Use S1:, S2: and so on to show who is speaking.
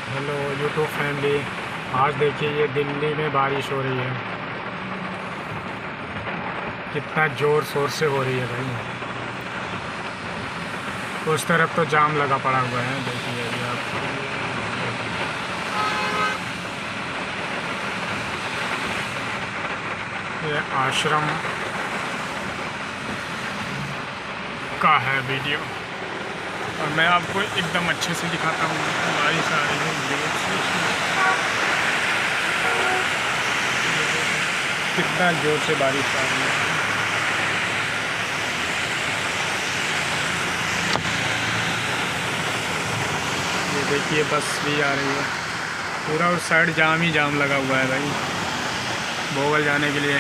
S1: Hello YouTube family. आज देखिए ये दिल्ली में बारिश हो रही है, कितना ज़ोर शोर से हो रही है भाई। उस तरफ तो जाम लगा पड़ा हुआ है, देखिए ये आप। ये आश्रम का है वीडियो और मैं आपको एकदम अच्छे से दिखाता हूँ। बारिश आ रही है जोर से, कितना जोर से बारिश आ रही है। ये देखिए बस भी आ रही है, पूरा उस साइड जाम ही जाम लगा हुआ है भाई, भोगल जाने के लिए।